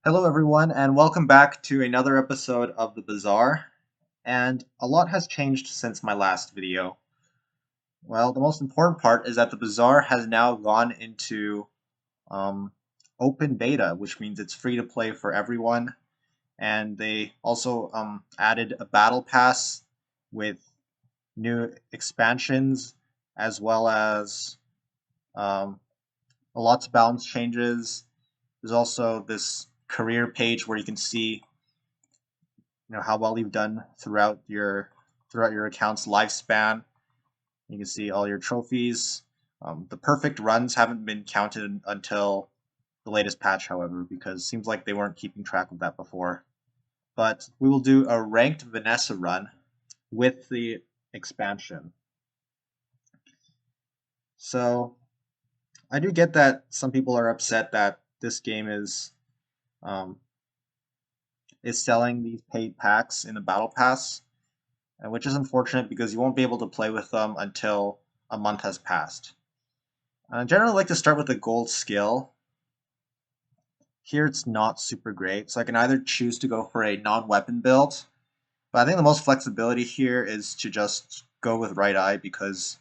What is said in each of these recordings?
Hello, everyone, and welcome back to another episode of the Bazaar. And a lot has changed since my last video. Well, the most important part is that the Bazaar has now gone into um, open beta, which means it's free to play for everyone. And they also added a battle pass with new expansions, as well as um, lots of balance changes. There's also this career page where you can see how well you've done throughout your account's lifespan. You can see all your trophies. The perfect runs haven't been counted until the latest patch, however, because it seems like they weren't keeping track of that before. But we will do a ranked Vanessa run with the expansion. So I do get that some people are upset that this game um, is selling these paid packs in the battle pass, and which is unfortunate because you won't be able to play with them until a month has passed. I generally like to start with a gold skill. Here it's not super great, so I can either choose to go for a non-weapon build, but I think the most flexibility here is to just go with right eye because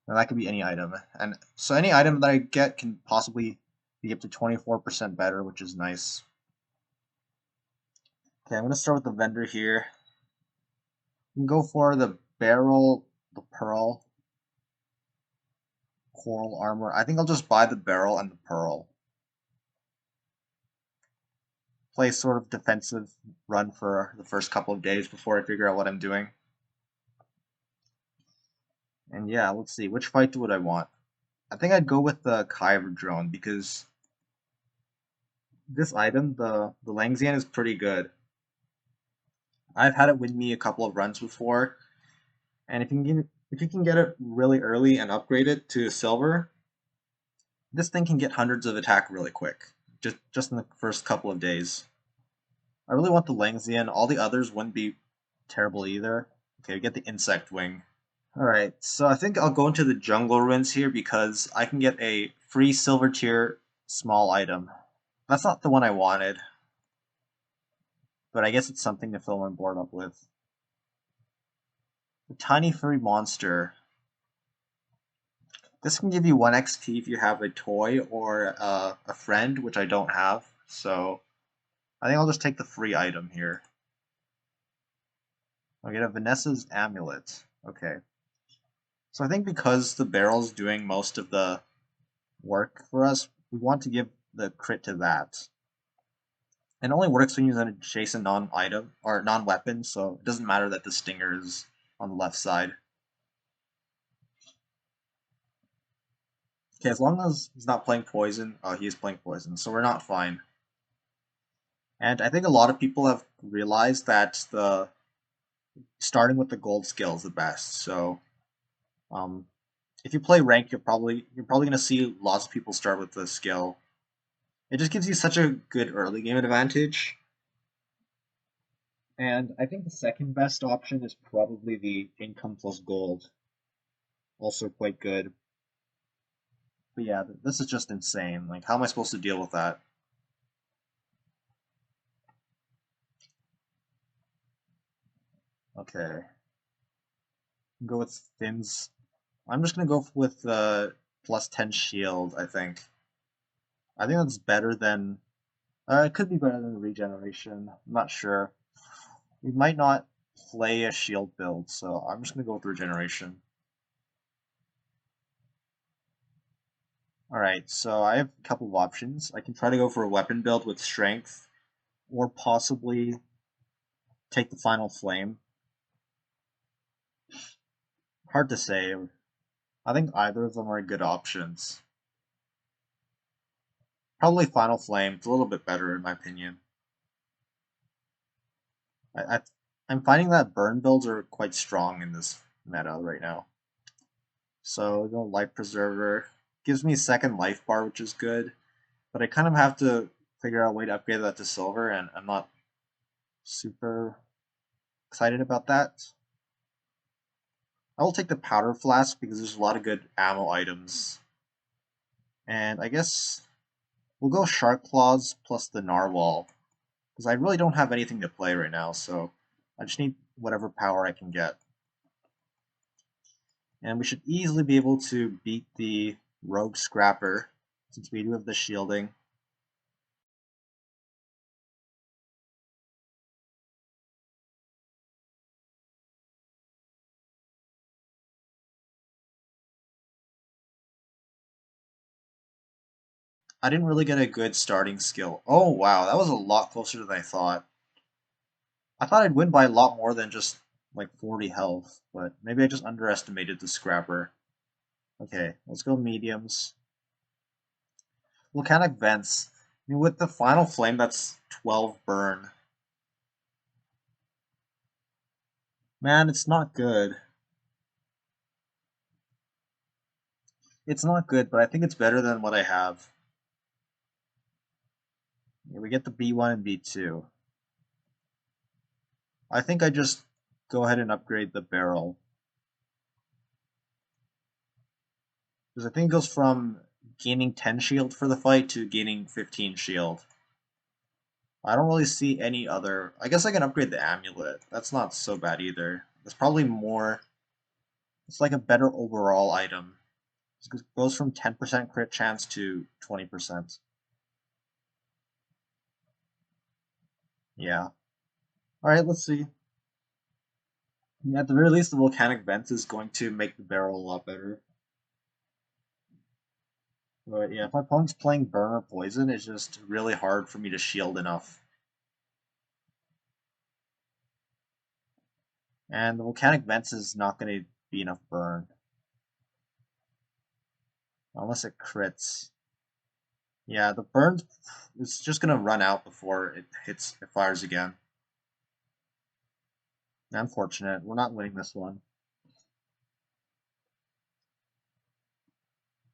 that could be any item. And so any item that I get can possibly be up to 24% better, which is nice. Okay, I'm going to start with the vendor here. You can go for the barrel, the pearl, coral armor. I think I'll just buy the barrel and the pearl. Play sort of defensive run for the first couple of days before I figure out what I'm doing. And yeah, let's see, which fight would I want? I think I'd go with the Kyber drone because this item, the Langxian, is pretty good. I've had it win me a couple of runs before, and if you can get it really early and upgrade it to silver, this thing can get hundreds of attack really quick, just in the first couple of days. I really want the Langxian. All the others wouldn't be terrible either. Okay, get the insect wing. Alright, so I think I'll go into the jungle ruins here because I can get a free silver tier small item. That's not the one I wanted, but I guess it's something to fill my board up with. The tiny furry monster. This can give you 1 XP if you have a toy or a friend, which I don't have, so I think I'll just take the free item here. I'll get a Vanessa's amulet. Okay. So I think because the barrel's doing most of the work for us, we want to give the crit to that. It only works when you use an adjacent non-item or non-weapon, so it doesn't matter that the stinger is on the left side. Okay, as long as he's not playing poison, oh, he is playing poison, so we're not fine. And I think a lot of people have realized that the starting with the gold skill is the best. So, um, if you play rank, you're probably gonna see lots of people start with the skill. It just gives you such a good early game advantage. And I think the second best option is probably the income plus gold. Also quite good. But yeah, this is just insane. Like, how am I supposed to deal with that? Okay. Go with Finn's. I'm just gonna go with the plus 10 shield, I think. I think that's better than. It could be better than regeneration. I'm not sure. We might not play a shield build, so I'm just gonna go with regeneration. Alright, so I have a couple of options. I can try to go for a weapon build with strength, or possibly take the final flame. Hard to say. I think either of them are good options. Probably final flame. It's a little bit better in my opinion. I, I I'm finding that burn builds are quite strong in this meta right now. So life preserver gives me a second life bar, which is good, but I kind of have to figure out a way to upgrade that to silver, and I'm not super excited about that. I will take the powder flask because there's a lot of good ammo items, and I guess We'll go Shark Claws plus the Narwhal, because I really don't have anything to play right now, so I just need whatever power I can get. And we should easily be able to beat the Rogue Scrapper, since we do have the shielding. I didn't really get a good starting skill. Oh wow, that was a lot closer than I thought. I thought I'd win by a lot more than just like 40 health, but maybe I just underestimated the Scrapper. Okay, let's go mediums. Volcanic Vents. I mean, with the final flame, that's 12 burn. Man, it's not good. It's not good, but I think it's better than what I have. Yeah, we get the B1 and B2. I think I just go ahead and upgrade the barrel. Because I think it goes from gaining 10 shield for the fight to gaining 15 shield. I don't really see any other... I guess I can upgrade the amulet. That's not so bad either. It's probably more... It's like a better overall item. It goes from 10% crit chance to 20%. Yeah. Alright, let's see. At the very least, the volcanic vent is going to make the barrel a lot better. But yeah, if my opponent's playing burn or poison, it's just really hard for me to shield enough. And the volcanic vents is not going to be enough burn. Unless it crits. Yeah, the burn is just going to run out before it fires again. Unfortunate. We're not winning this one.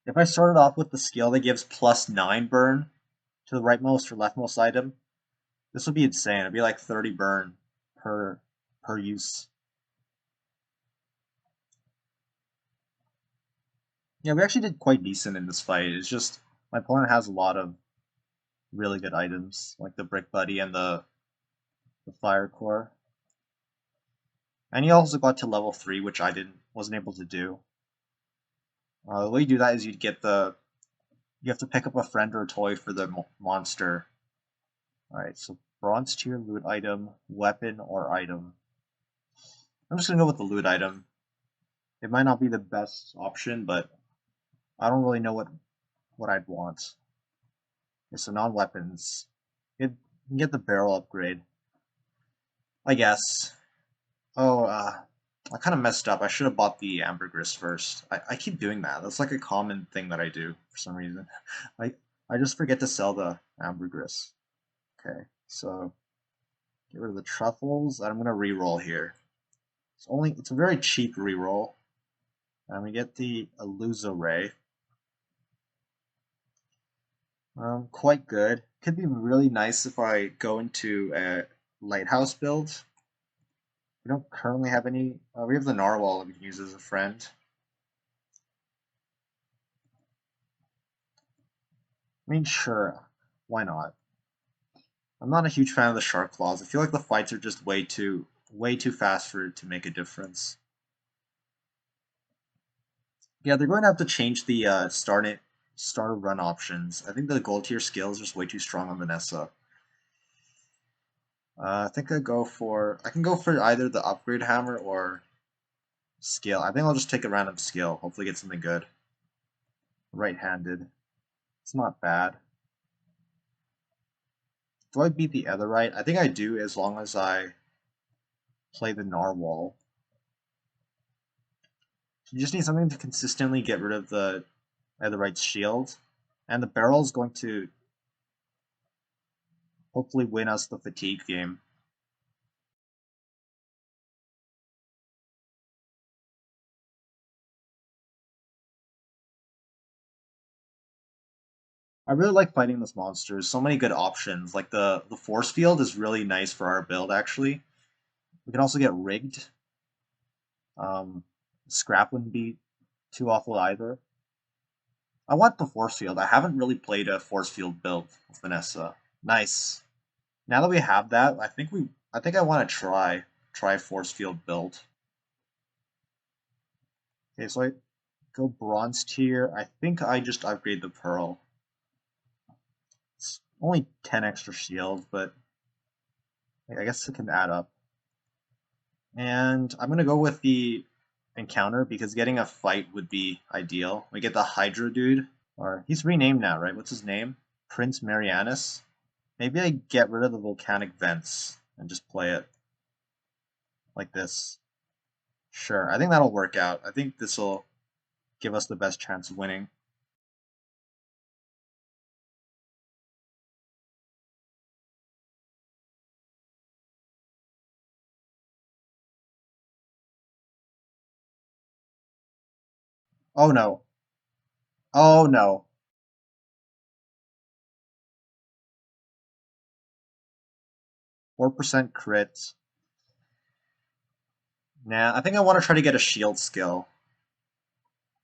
If I started off with the skill that gives +9 burn to the rightmost or leftmost item, this would be insane. It'd be like 30 burn per use. Yeah, we actually did quite decent in this fight. It's just my opponent has a lot of really good items, like the Brick Buddy and the Fire Core. And he also got to level 3, which I wasn't able to do. The way you do that is you have to pick up a friend or a toy for the monster. Alright, so bronze tier loot item, weapon, or item. I'm just gonna go with the loot item. It might not be the best option, but I don't really know what I'd want. Okay, so non-weapons. You can get the barrel upgrade, I guess. Oh, I kind of messed up. I should have bought the ambergris first. I keep doing that. That's like a common thing that I do for some reason. I I just forget to sell the ambergris. Okay, so get rid of the truffles. I'm gonna re-roll here. It's a very cheap re-roll. And we get the Elusa Ray. Quite good. Could be really nice if I go into a lighthouse build. We don't currently have any. We have the narwhal that we can use as a friend. I mean, sure, why not? I'm not a huge fan of the shark claws. I feel like the fights are just way too fast for it to make a difference. Yeah, they're going to have to change the starter run options. I think the gold tier skill is just way too strong on Vanessa. I think I can go for either the upgrade hammer or skill. I think I'll just take a random skill. Hopefully get something good. Right-handed. It's not bad. Do I beat the other right? I think I do as long as I play the narwhal. You just need something to consistently get rid of the other right's shield. And the barrel is going to hopefully win us the fatigue game. I really like fighting this monster. There's so many good options. Like the force field is really nice for our build actually. We can also get rigged. Scrap wouldn't be too awful either. I want the force field. I haven't really played a force field build with Vanessa. Nice. Now that we have that, I think I want to try force field build. Okay, so I go bronze tier. I think I just upgrade the pearl. It's only 10 extra shield, but I guess it can add up. And I'm gonna go with the encounter because getting a fight would be ideal. We get the Hydra dude, or he's renamed now, right? What's his name? Prince Marianus. Maybe I get rid of the volcanic vents and just play it like this. Sure, I think that'll work out. I think this will give us the best chance of winning. Oh no. Oh no. 4% crit. Nah, I think I want to try to get a shield skill.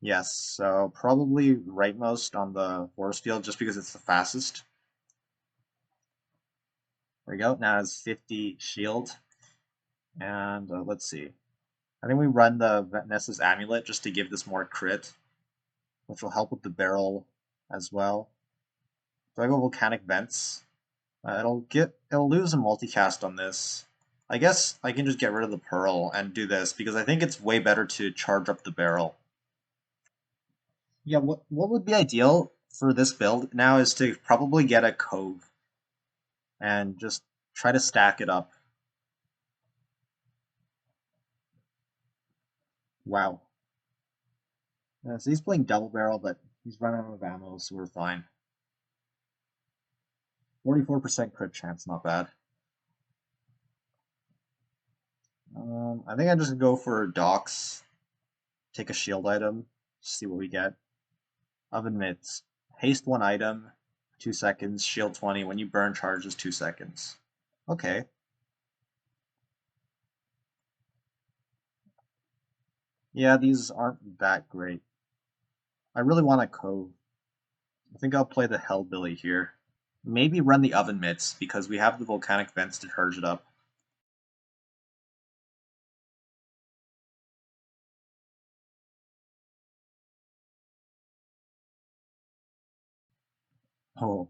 Yes, so probably rightmost on the force field just because it's the fastest. There we go. Now it's 50 shield. And let's see. I think we run the Nessus Amulet just to give this more crit, which will help with the barrel as well. So I go Volcanic Vents. It'll lose a multicast on this. I guess I can just get rid of the Pearl and do this because I think it's way better to charge up the barrel. Yeah, what would be ideal for this build now is to probably get a Cove and just try to stack it up. Wow. So he's playing double barrel, but he's running out of ammo, so we're fine. 44% crit chance, not bad. I think I just go for docks, take a shield item, see what we get. Oven mitts. Haste one item, 2 seconds, shield 20. When you burn charges, 2 seconds. Okay. Yeah, these aren't that great. I really want a Cove. I think I'll play the Hellbilly here. Maybe run the Oven Mitts because we have the Volcanic Vents to charge it up. Oh,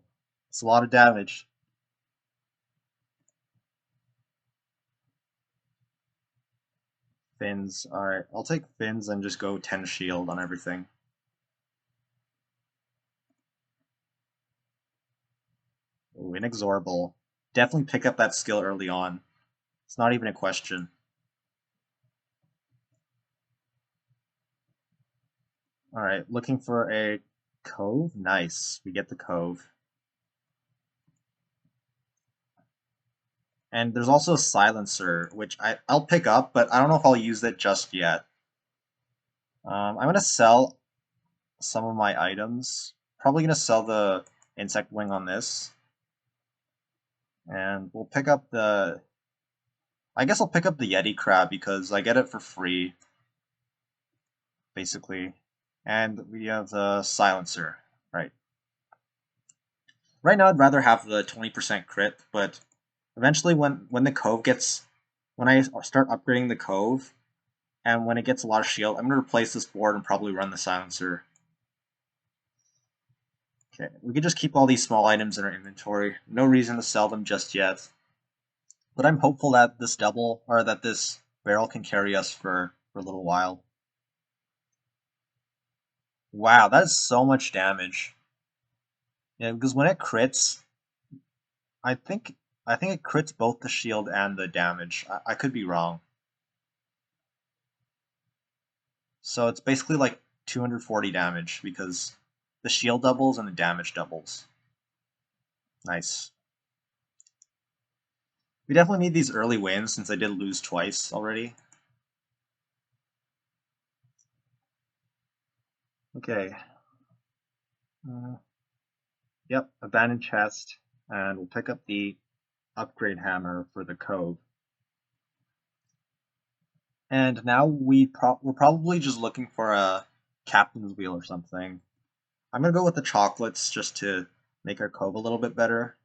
it's a lot of damage. Fins. Alright, I'll take fins and just go 10 shield on everything. Ooh, inexorable. Definitely pick up that skill early on. It's not even a question. Alright, looking for a Cove? Nice. We get the Cove. And there's also a Silencer, which I'll pick up, but I don't know if I'll use it just yet. I'm going to sell some of my items. Probably going to sell the Insect Wing on this. And we'll pick up the... I guess I'll pick up the Yeti Crab because I get it for free, basically. And we have the Silencer, right. Right now I'd rather have the 20% crit, but eventually when the Cove gets... When I start upgrading the Cove, and when it gets a lot of shield, I'm going to replace this board and probably run the Silencer. Okay, we can just keep all these small items in our inventory. No reason to sell them just yet. But I'm hopeful that this double, or that this barrel can carry us for a little while. Wow, that is so much damage. Yeah, because when it crits, I think I think it crits both the shield and the damage. I could be wrong. So it's basically like 240 damage because the shield doubles and the damage doubles. Nice. We definitely need these early wins since I did lose twice already. Okay. Uh, yep, abandoned chest, and we'll pick up the upgrade hammer for the Cove. And now we're probably just looking for a captain's wheel or something. I'm gonna go with the chocolates just to make our Cove a little bit better.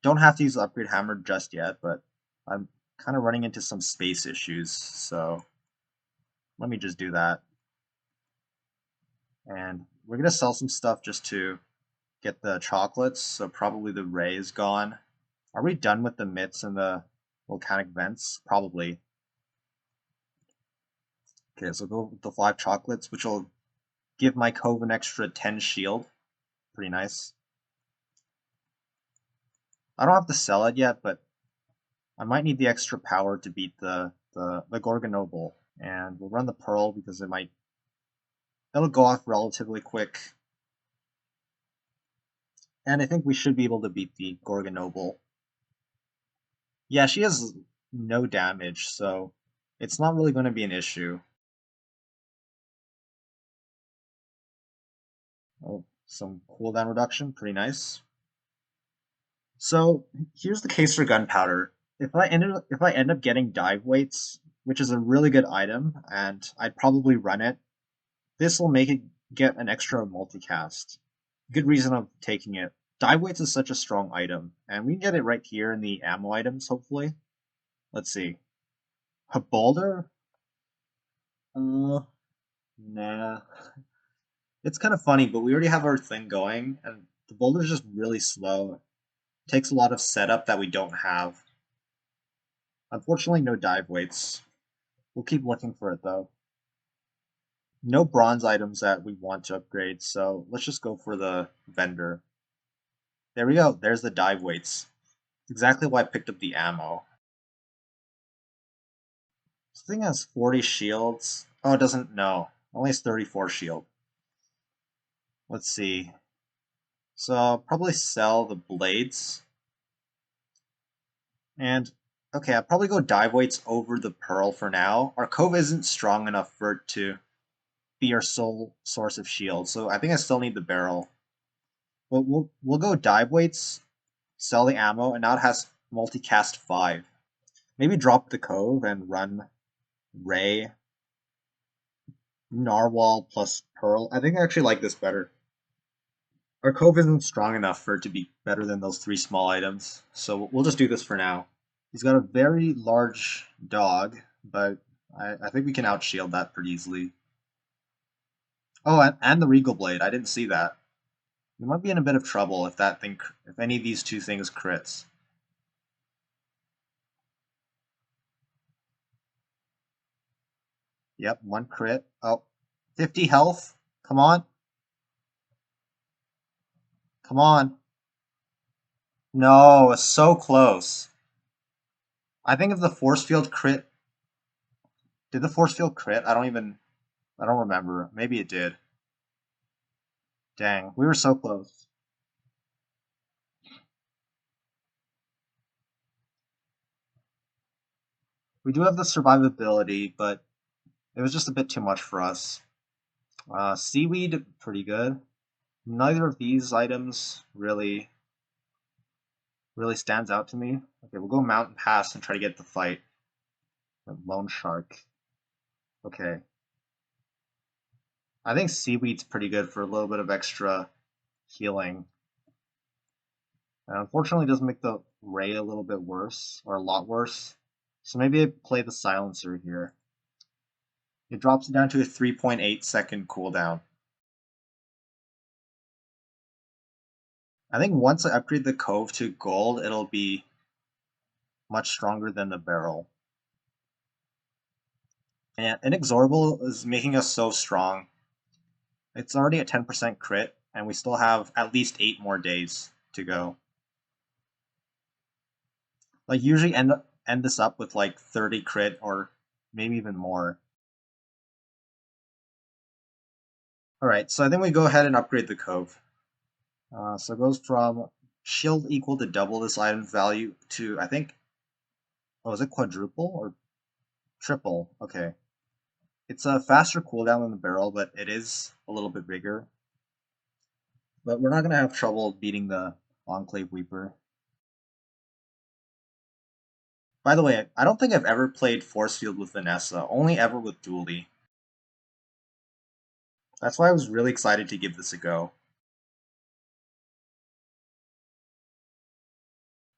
Don't have to use the upgrade hammer just yet, but I'm kind of running into some space issues, so let me just do that. And we're gonna sell some stuff just to get the chocolates, so probably the ray is gone. Are we done with the mitts and the volcanic vents? Probably. Okay, so go with the 5 chocolates, which will give my Cove an extra 10 shield. Pretty nice. I don't have to sell it yet, but I might need the extra power to beat the Gorgonoble. And we'll run the Pearl because it'll go off relatively quick. And I think we should be able to beat the Gorgonoble. Yeah, she has no damage, so it's not really going to be an issue. Oh, some cooldown reduction, pretty nice. So here's the case for gunpowder. If I end up getting dive weights, which is a really good item, and I'd probably run it, this will make it get an extra multicast. Good reason of taking it. Dive weights is such a strong item, and we can get it right here in the ammo items, hopefully. Let's see. A boulder? Nah. It's kind of funny, but we already have our thing going, and the boulder's just really slow. It takes a lot of setup that we don't have. Unfortunately, no dive weights. We'll keep looking for it though. No bronze items that we want to upgrade, so let's just go for the vendor. There we go, there's the dive weights. Exactly why I picked up the ammo. This thing has 40 shields. Oh, it doesn't, no. Only has 34 shield. Let's see. So I'll probably sell the blades. And, okay, I'll probably go dive weights over the pearl for now. Our Cove isn't strong enough for it to be our sole source of shield, so I think I still need the barrel. But we'll go dive weights, sell the ammo, and now it has multicast 5. Maybe drop the Cove and run Ray, Narwhal plus Pearl. I think I actually like this better. Our Cove isn't strong enough for it to be better than those 3 small items, so we'll just do this for now. He's got a very large dog, but I think we can outshield that pretty easily. Oh, and the Regal Blade. I didn't see that. We might be in a bit of trouble if any of these 2 things crits. Yep, 1 crit. Oh, 50 health. Come on. Come on. No, it's so close. I think if the force field crit, did the force field crit? I don't remember. Maybe it did. Dang, we were so close. We do have the survivability, but it was just a bit too much for us. Seaweed, pretty good. Neither of these items really stands out to me. Okay, we'll go Mountain Pass and try to get the fight. Lone Shark. Okay. I think Seaweed's pretty good for a little bit of extra healing. Unfortunately, it does make the Ray a little bit worse, or a lot worse. So maybe I play the Silencer here. It drops it down to a 3.8 second cooldown. I think once I upgrade the Cove to gold, it'll be much stronger than the barrel. And Inexorable is making us so strong. It's already at 10% crit, and we still have at least 8 more days to go. Like, usually end this up with like 30 crit or maybe even more. Alright, so I think we go ahead and upgrade the Cove. So it goes from shield equal to double this item's value to, I think, oh, is it quadruple or triple? Okay. It's a faster cooldown than the barrel, but it is a little bit bigger. But we're not going to have trouble beating the Enclave Weeper. By the way, I don't think I've ever played Force Field with Vanessa, only ever with Dooley. That's why I was really excited to give this a go.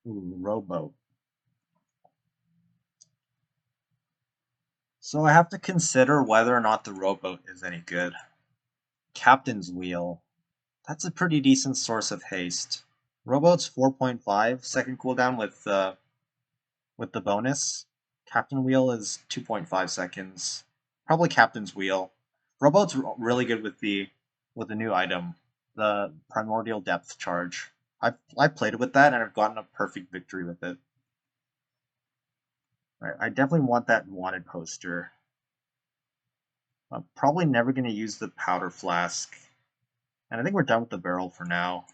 Ooh, rowboat. So I have to consider whether or not the rowboat is any good. Captain's wheel. That's a pretty decent source of haste. Rowboat's 4.5 second cooldown with the bonus. Captain wheel is 2.5 seconds. Probably captain's wheel. Rowboat's really good with the new item, the primordial depth charge. I've played it with that and I've gotten a perfect victory with it. Right, I definitely want that wanted poster. I'm probably never going to use the powder flask. And I think we're done with the barrel for now.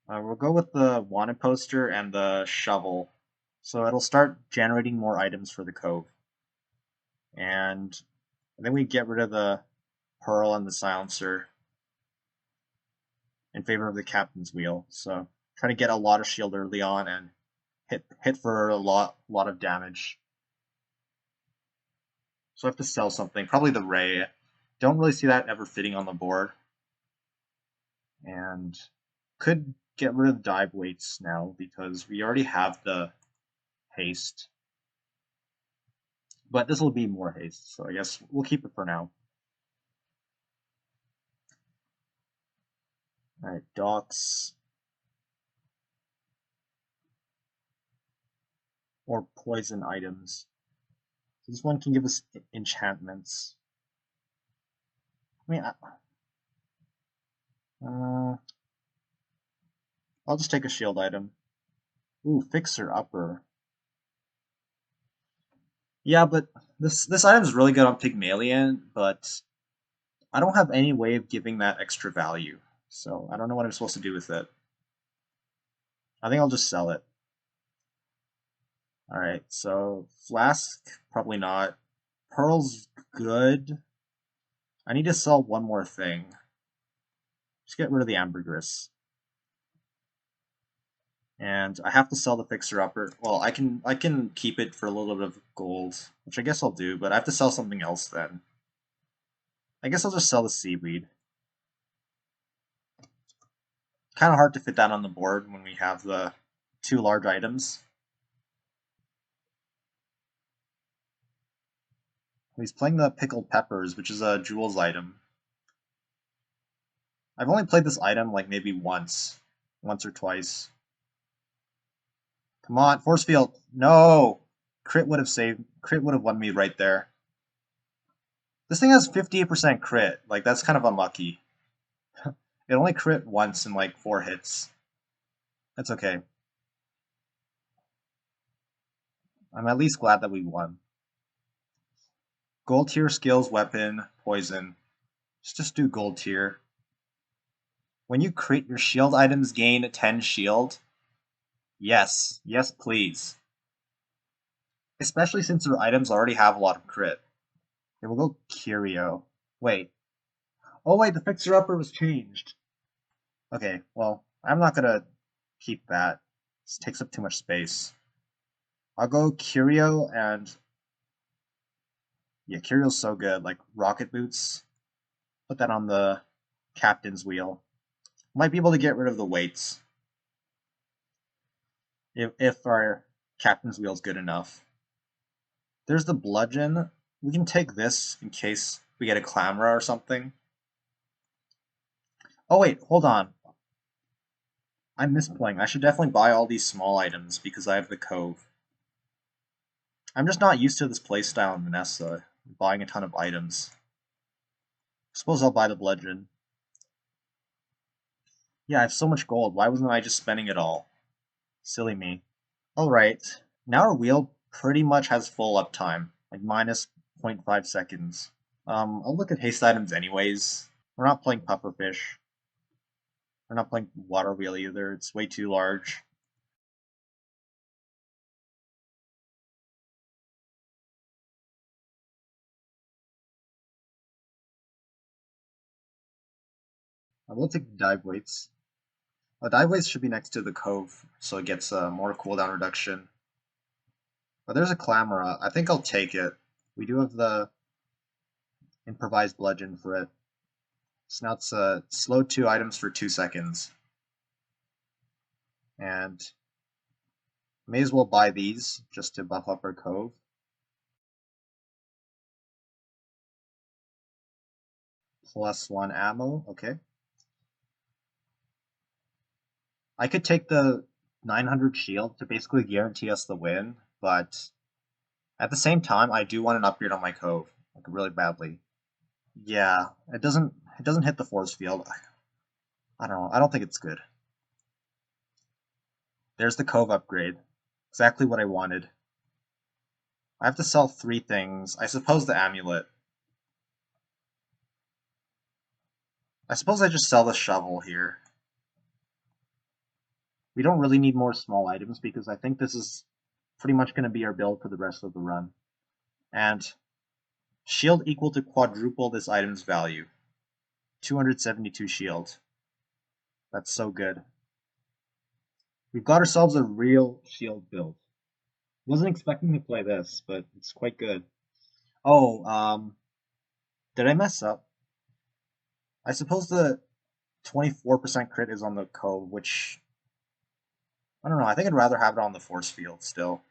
We'll go with the wanted poster and the shovel. So it'll start generating more items for the Cove. And then we get rid of the pearl and the silencer in favor of the captain's wheel. So try to get a lot of shield early on and hit for a lot of damage. So I have to sell something, probably the ray. Don't really see that ever fitting on the board. And could get rid of dive weights now because we already have the haste. But this will be more haste, so I guess we'll keep it for now. Alright, docks. Or poison items. So this one can give us enchantments. I mean, I'll just take a shield item. Ooh, fixer upper. Yeah, but this item is really good on Pygmalion, but I don't have any way of giving that extra value. So I don't know what I'm supposed to do with it. I think I'll just sell it. Alright, so flask, probably not. Pearl's good. I need to sell one more thing. Just get rid of the ambergris. And I have to sell the fixer upper. Well, I can keep it for a little bit of gold, which I guess I'll do, but I have to sell something else then. I guess I'll just sell the seaweed. Kind of hard to fit that on the board when we have the two large items. He's playing the pickled peppers, which is a jewels item. I've only played this item like maybe once or twice. Come on, force field. No! Crit would have won me right there. This thing has 58% crit. Like, that's kind of unlucky. It only crit once in like 4 hits. That's okay. I'm at least glad that we won. Gold tier skills, weapon, poison. Let's just do gold tier. When you crit, your shield items gain 10 shield. Yes, yes please. Especially since your items already have a lot of crit. Okay, we'll go Curio. Wait. Oh wait, the fixer-upper was changed. Okay, well, I'm not gonna keep that. This takes up too much space. I'll go Curio and... Yeah, Curio's so good. Like, rocket boots. Put that on the captain's wheel. Might be able to get rid of the weights. If our captain's wheel is good enough. There's the bludgeon. We can take this in case we get a clamora or something. Oh wait, hold on. I'm misplaying. I should definitely buy all these small items because I have the Cove. I'm just not used to this playstyle in Vanessa, buying a ton of items. Suppose I'll buy the bludgeon. Yeah, I have so much gold. Why wasn't I just spending it all? Silly me. Alright, now our wheel pretty much has full uptime, like minus 0.5 seconds. I'll look at haste items anyways. We're not playing pufferfish. We're not playing water wheel either, it's way too large. We'll take dive weights. Dive weights should be next to the Cove, so it gets more cooldown reduction. But there's a Clamora. I think I'll take it. We do have the improvised bludgeon for it. So now it's slow 2 items for 2 seconds. And may as well buy these just to buff up our Cove. +1 ammo, okay. I could take the 900 shield to basically guarantee us the win, but at the same time, I do want an upgrade on my Cove, like really badly. Yeah, it doesn't hit the force field. I don't know. I don't think it's good. There's the Cove upgrade. Exactly what I wanted. I have to sell 3 things. I suppose the amulet. I suppose I just sell the shovel here. We don't really need more small items because I think this is pretty much going to be our build for the rest of the run. And shield equal to quadruple this item's value. 272 shield. That's so good. We've got ourselves a real shield build. Wasn't expecting to play this, but it's quite good. Oh, did I mess up? I suppose the 24% crit is on the Cove, which I don't know. I think I'd rather have it on the force field still.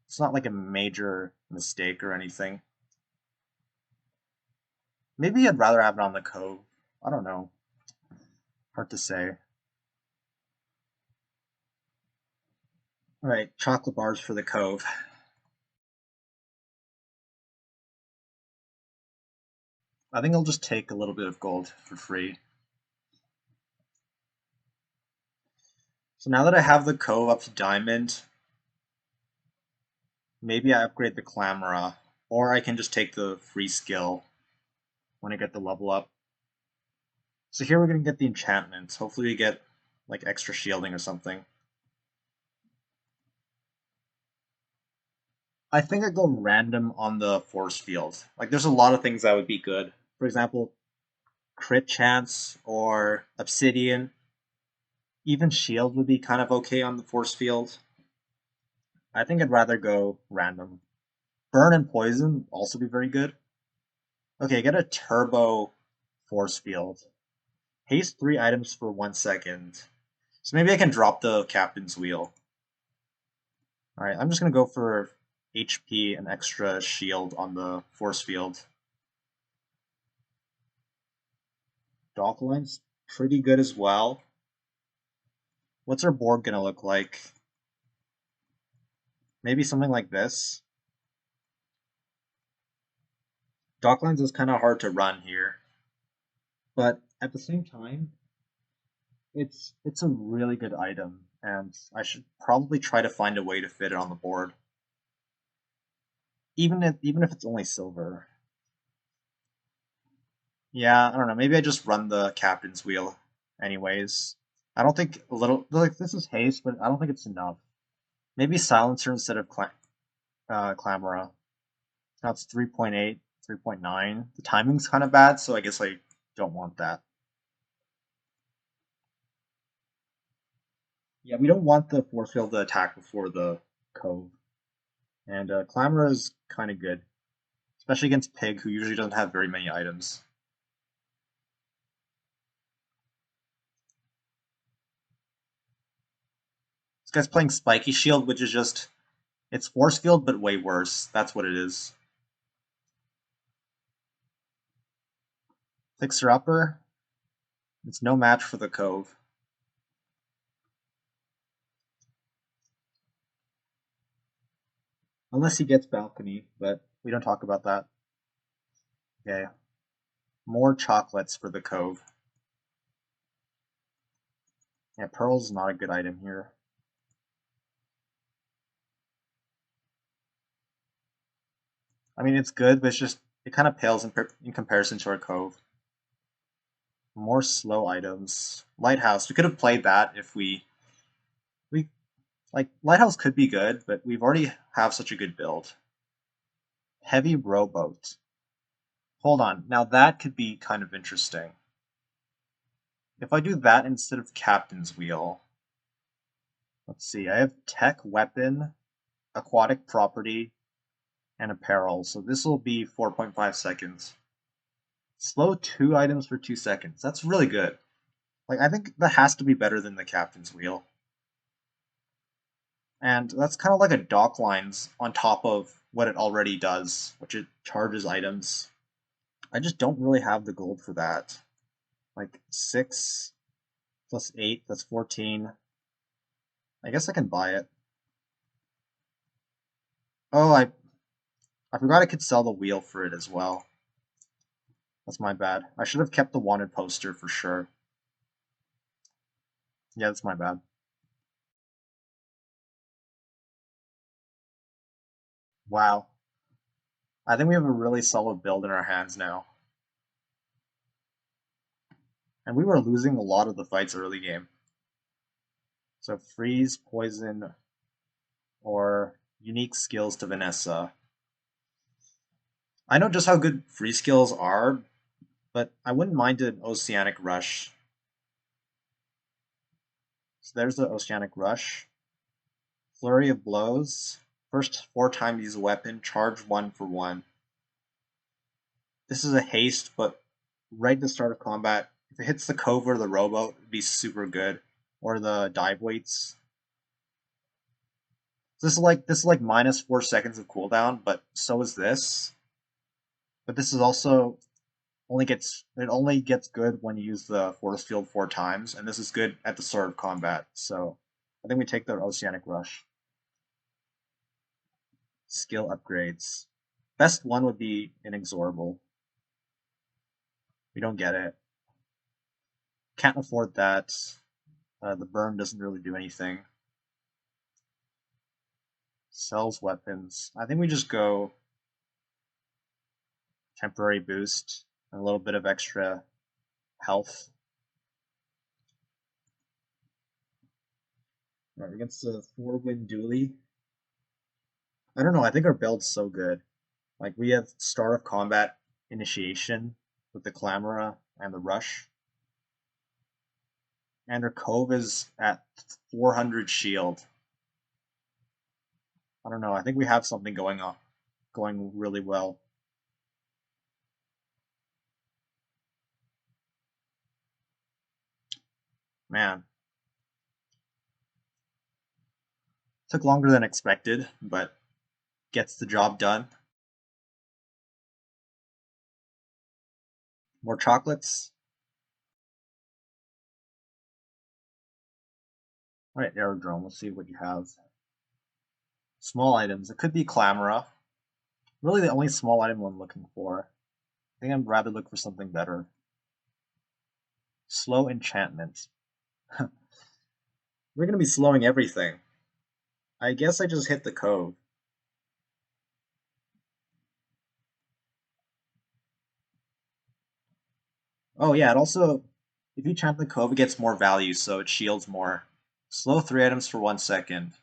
It's not like a major mistake or anything. Maybe I'd rather have it on the Cove. I don't know. Hard to say. Alright, chocolate bars for the Cove. I think I'll just take a little bit of gold for free. So now that I have the Cove up to diamond, maybe I upgrade the Clamora, or I can just take the free skill when I get the level up. So here we're going to get the enchantments. Hopefully we get like extra shielding or something. I think I go random on the force field. Like there's a lot of things that would be good. For example, crit chance or obsidian. Even shield would be kind of okay on the force field. I think I'd rather go random. Burn and poison also be very good. Okay, get a turbo force field. Haste 3 items for 1 second. So maybe I can drop the captain's wheel. Alright, I'm just going to go for HP and extra shield on the force field. Dock line's pretty good as well. What's our board going to look like? Maybe something like this. Dock lines is kind of hard to run here. But at the same time, it's a really good item, and I should probably try to find a way to fit it on the board. Even if it's only silver. Yeah, I don't know. Maybe I just run the captain's wheel anyways. I don't think a little like this is haste, but I don't think it's enough. Maybe silencer instead of clamora. Now it's 3.8, 3.9. The timing's kind of bad, so I guess I don't want that. Yeah, we don't want the force field to attack before the Cove. And Clamora is kind of good, especially against Pig, who usually doesn't have very many items. This guy's playing Spiky Shield, which is just, it's force field, but way worse. That's what it is. Fixer Upper, it's no match for the Cove. Unless he gets Balcony, but we don't talk about that. Okay. More chocolates for the Cove. Yeah, Pearl's not a good item here. I mean, it's good, but it's just, it kind of pales in comparison to our Cove. More slow items. Lighthouse, we could have played that if we like, Lighthouse could be good, but we've already have such a good build. Heavy rowboat. Hold on, now that could be kind of interesting. If I do that instead of captain's wheel, let's see, I have tech, weapon, aquatic property, and apparel, so this will be 4.5 seconds. Slow 2 items for 2 seconds. That's really good. Like, I think that has to be better than the captain's wheel. And that's kind of like a dock lines on top of what it already does, which it charges items. I just don't really have the gold for that. Like 6 plus 8, that's 14. I guess I can buy it. Oh, I forgot I could sell the wheel for it as well. That's my bad. I should have kept the wanted poster for sure. Yeah, that's my bad. Wow. I think we have a really solid build in our hands now. And we were losing a lot of the fights early game. So freeze, poison, or unique skills to Vanessa. I know just how good free skills are, but I wouldn't mind an Oceanic Rush. So there's the Oceanic Rush. Flurry of Blows. First 4 times use a weapon, charge 1 for 1. This is a haste, but right at the start of combat, if it hits the Cove or the rowboat, it'd be super good. Or the dive weights. This is like minus 4 seconds of cooldown, but so is this. But this is also only gets good when you use the force field 4 times, and this is good at the start of combat. So I think we take the Oceanic Rush. Skill upgrades. Best one would be Inexorable. We don't get it. Can't afford that. The burn doesn't really do anything. Sells weapons. I think we just go temporary boost and a little bit of extra health. Right, against the 4-win dually. I don't know, I think our build's so good. Like, we have Start of Combat Initiation with the Clamora and the Rush. And our Cove is at 400 shield. I don't know, I think we have something going really well. Man. Took longer than expected, but gets the job done. More chocolates. Alright, Aerodrome, let's see what you have. Small items. It could be Clamora. Really the only small item I'm looking for. I think I'd rather look for something better. Slow enchantment. We're gonna be slowing everything. I guess I just hit the Cove. Oh yeah, it also, if you chant the Cove, it gets more value, so it shields more. Slow 3 items for 1 second.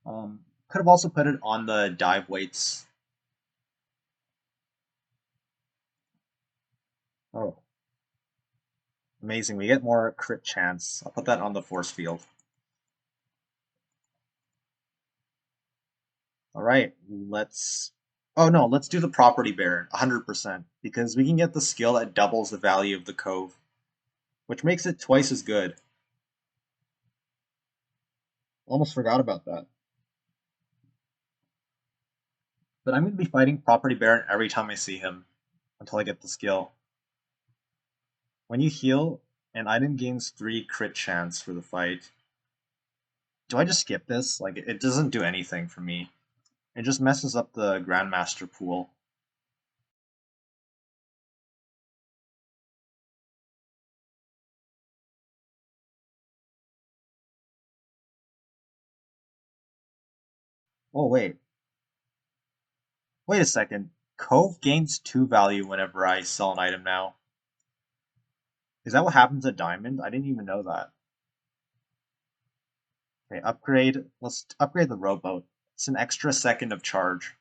Could have also put it on the dive weights. Oh, amazing. We get more crit chance. I'll put that on the force field. Alright, let's... Oh no, let's do the Property Baron, 100%, because we can get the skill that doubles the value of the Cove, which makes it twice as good. Almost forgot about that. But I'm going to be fighting Property Baron every time I see him, until I get the skill. When you heal, an item gains 3 crit chance for the fight. Do I just skip this? Like, it doesn't do anything for me. It just messes up the Grandmaster pool. Oh, wait. Wait a second. Cove gains 2 value whenever I sell an item now. Is that what happens at Diamond? I didn't even know that. Okay, upgrade. Let's upgrade the rowboat. It's an extra second of charge.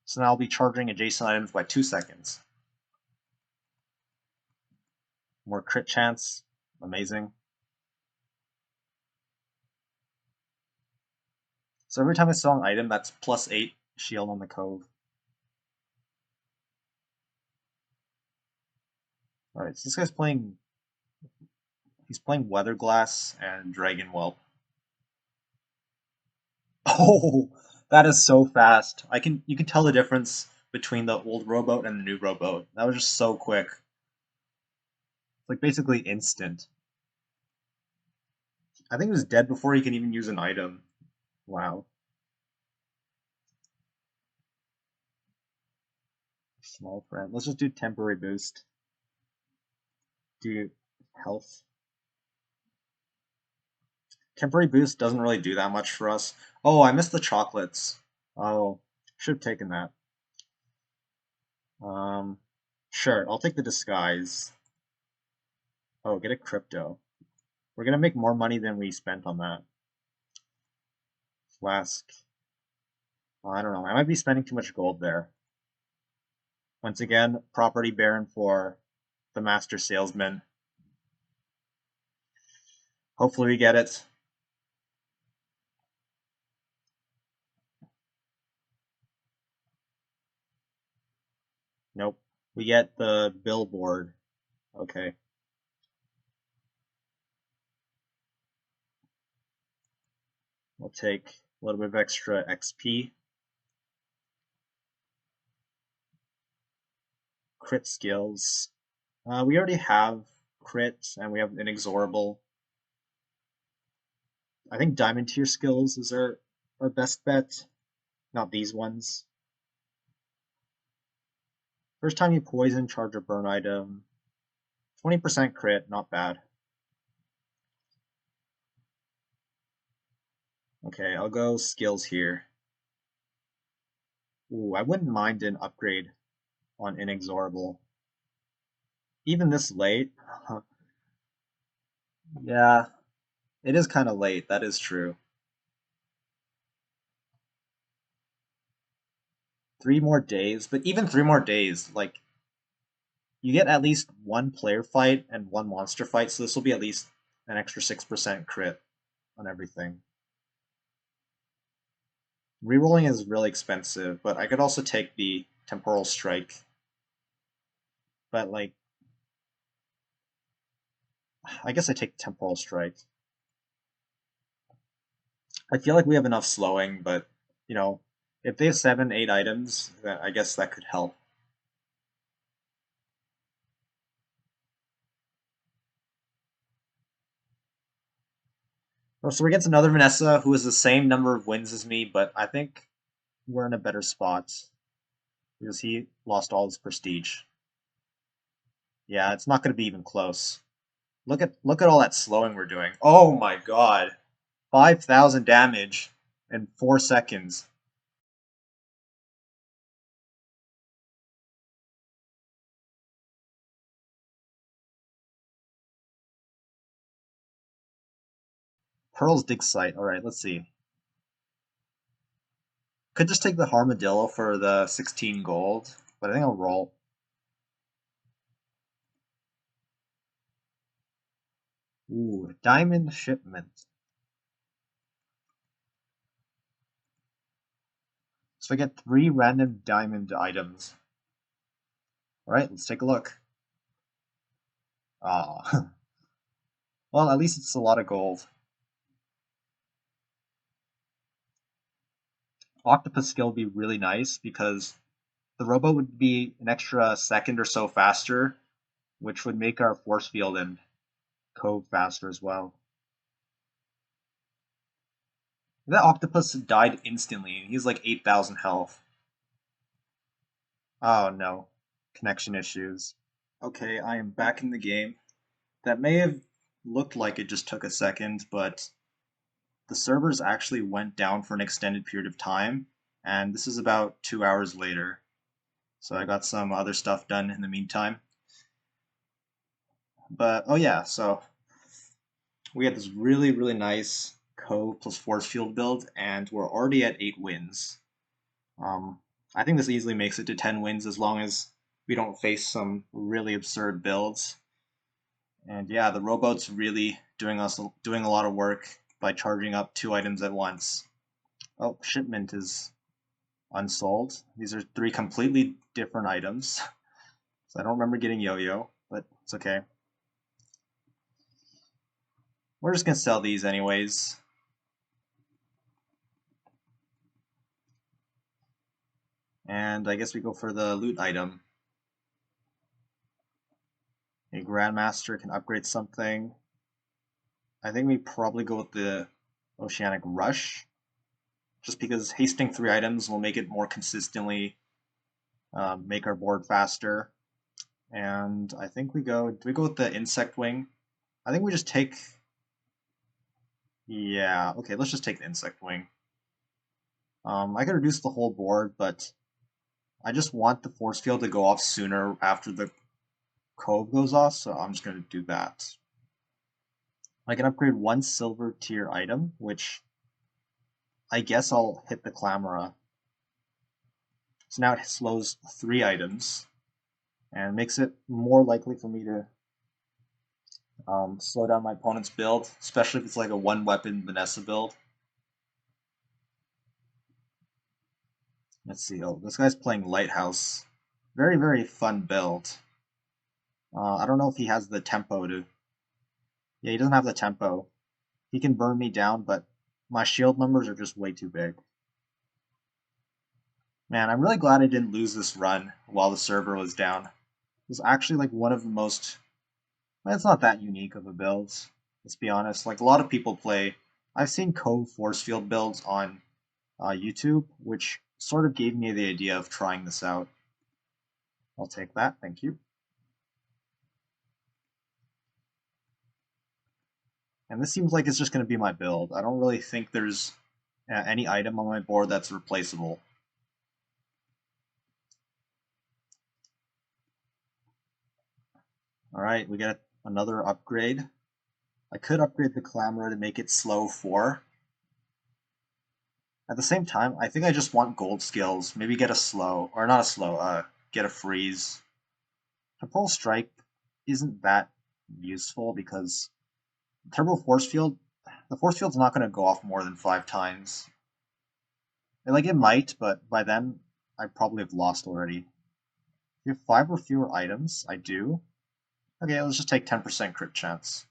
So now I'll be charging adjacent items by 2 seconds. More crit chance. Amazing. So every time I sell an item, that's +8 shield on the Cove. Alright, so this guy's playing... He's playing Weather Glass and Dragon Whelp. Oh, that is so fast. You can tell the difference between the old rowboat and the new rowboat. That was just so quick. It's like basically instant. I think he was dead before he can even use an item. Wow. Small friend. Let's just do temporary boost. Do health. Temporary boost doesn't really do that much for us. Oh, I missed the chocolates. Oh, should have taken that. Um, sure, I'll take the disguise. Oh, get a crypto. We're gonna make more money than we spent on that. Flask. Oh, I don't know. I might be spending too much gold there. Once again, property baron for the master salesman. Hopefully we get it. Nope. We get the billboard. Okay. We'll take a little bit of extra XP. Crit skills. We already have crit and we have inexorable. I think diamond tier skills is our best bet. Not these ones. First time you poison, charge or burn item. 20% crit, not bad. Okay, I'll go skills here. Ooh, I wouldn't mind an upgrade on inexorable. Even this late? Yeah, it is kind of late, that is true. 3 more days, but even 3 more days, like, you get at least one player fight and one monster fight, so this will be at least an extra 6% crit on everything. Rerolling is really expensive, but I could also take the Temporal Strike. But, like, I guess I take Temporal Strike. I feel like we have enough slowing, but, you know, if they have 7, 8 items, then I guess that could help. Oh, so we're against another Vanessa who has the same number of wins as me, but I think we're in a better spot because he lost all his prestige. Yeah, it's not going to be even close. Look at all that slowing we're doing. Oh my god. 5,000 damage in 4 seconds. Pearl's dig site. Alright, let's see. Could just take the Armadillo for the 16 gold, but I think I'll roll. Ooh, diamond shipment. So I get 3 random diamond items. Alright, let's take a look. Ah, well, at least it's a lot of gold. Octopus skill would be really nice because the robot would be an extra second or so faster, which would make our force field and Cove faster as well. That octopus died instantly. He's like 8,000 health. Oh no. Connection issues. Okay, I am back in the game. That may have looked like it just took a second, but the servers actually went down for an extended period of time, and this is about 2 hours later. So I got some other stuff done in the meantime. But oh yeah, so we had this really, really nice Cove plus force field build, and we're already at 8 wins. I think this easily makes it to 10 wins as long as we don't face some really absurd builds. And yeah, the rowboat's really doing a lot of work by charging up 2 items at once. Oh, shipment is unsold. These are three completely different items. So I don't remember getting yo-yo, but it's okay. We're just gonna sell these anyways. And I guess we go for the loot item. A Grandmaster can upgrade something. I think we probably go with the Oceanic Rush, just because hasting 3 items will make it more consistently make our board faster. And I think do we go with the Insect Wing? I think we just take, yeah, okay, let's just take the Insect Wing. I could reduce the whole board, but I just want the force field to go off sooner after the Cove goes off, so I'm just going to do that. I can upgrade 1 silver tier item, which I guess I'll hit the Clamora. So now it slows 3 items and makes it more likely for me to slow down my opponent's build, especially if it's like a 1 weapon Vanessa build. Let's see. Oh, this guy's playing Lighthouse. Very, very fun build. I don't know if he has the tempo to... Yeah, he doesn't have the tempo. He can burn me down, but my shield numbers are just way too big. Man, I'm really glad I didn't lose this run while the server was down. It was actually like one of the most... Well, it's not that unique of a build, let's be honest. Like a lot of people play... I've seen Cove force field builds on YouTube, which sort of gave me the idea of trying this out. I'll take that, thank you. And this seems like it's just going to be my build. I don't really think there's any item on my board that's replaceable. Alright, we get another upgrade. I could upgrade the Clamora to make it slow 4. At the same time, I think I just want gold skills. Maybe get a slow, or not a slow, get a freeze. Temporal Strike isn't that useful because Turbo Force Field, the Force Field's not going to go off more than 5 times. Like it might, but by then I probably have lost already. If you have 5 or fewer items, I do. Okay, let's just take 10% crit chance.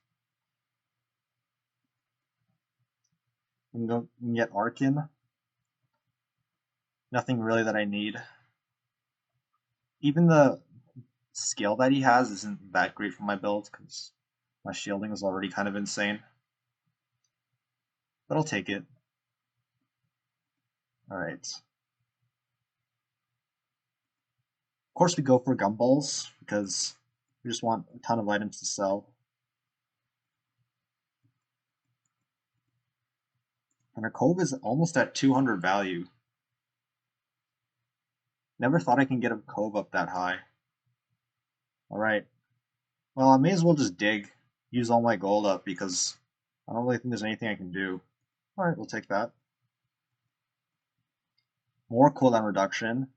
We can get Arkin. Nothing really that I need. Even the skill that he has isn't that great for my build because my shielding is already kind of insane. But I'll take it. Alright. Of course we go for gumballs because we just want a ton of items to sell. And our Cove is almost at 200 value. Never thought I can get a Cove up that high. Alright. Well, I may as well just dig. Use all my gold up because I don't really think there's anything I can do. Alright, we'll take that. More cooldown reduction.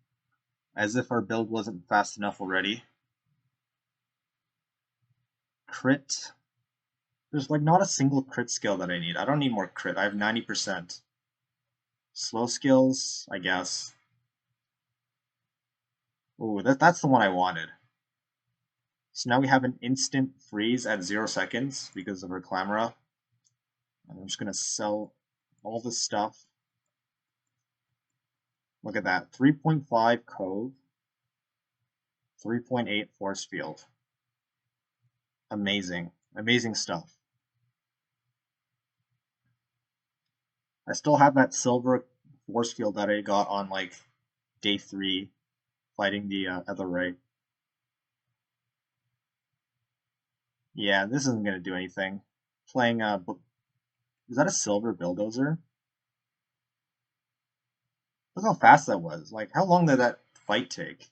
As if our build wasn't fast enough already. Crit. There's like not a single crit skill that I need. I don't need more crit. I have 90%. Slow skills, I guess. Ooh, that's the one I wanted. So now we have an instant freeze at 0 seconds because of our Clamora. And I'm just going to sell all this stuff. Look at that. 3.5 Cove. 3.8 Force Field. Amazing. Amazing stuff. I still have that silver Force Field that I got on like day 3 fighting the other right. Yeah, this isn't going to do anything. Playing, is that a silver bulldozer? Look how fast that was. Like, how long did that fight take?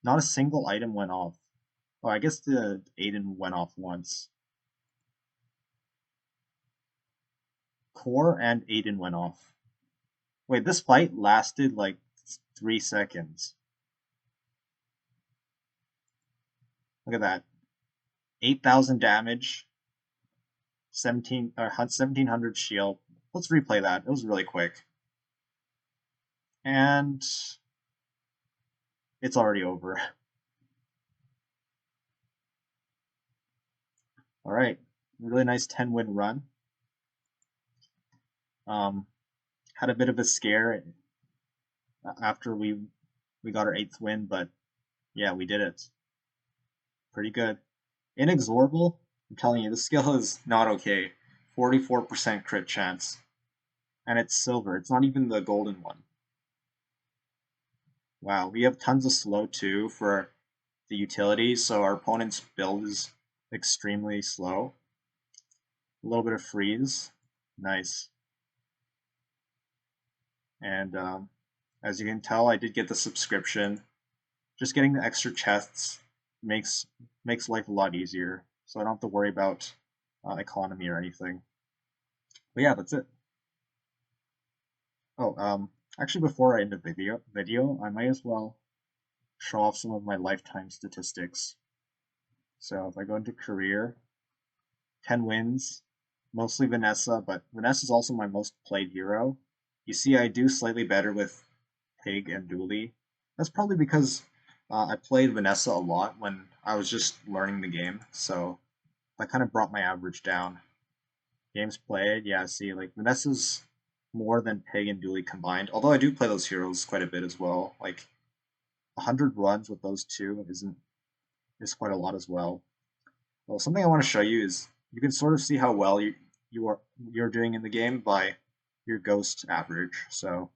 Not a single item went off. Oh, I guess the Aiden went off once. Core and Aiden went off. Wait, this fight lasted like 3 seconds. Look at that. 8,000 damage. 1700 shield. Let's replay that. It was really quick. and it's already over. All right, really nice 10-win run. Um, had a bit of a scare after we got our 8th win, but yeah, we did it. Pretty good. Inexorable, I'm telling you, the skill is not okay. 44% crit chance. And it's silver. It's not even the golden one. Wow, we have tons of slow too for the utility, so our opponent's build is extremely slow. A little bit of freeze. Nice. And as you can tell, I did get the subscription. Just getting the extra chests makes life a lot easier, so I don't have to worry about economy or anything. But yeah, that's it. Oh, actually, before I end the video, I might as well show off some of my lifetime statistics. So if I go into career, 10 wins, mostly Vanessa, but Vanessa's also my most played hero. You see, I do slightly better with Pig and Dooley. That's probably because I played Vanessa a lot when I was just learning the game, so that kind of brought my average down. Games played, yeah, see, like Vanessa's more than Pig and Dooley combined, although I do play those heroes quite a bit as well. Like 100 runs with those two is quite a lot as well. Well, something I want to show you is you can sort of see how well you're doing in the game by your ghost average. So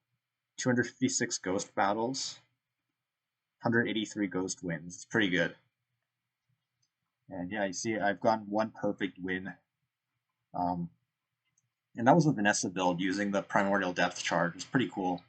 256 ghost battles, 183 ghost wins. It's pretty good. And yeah, you see I've gotten one perfect win. Um, and that was a Vanessa build using the Primordial Depth Charge. It's pretty cool.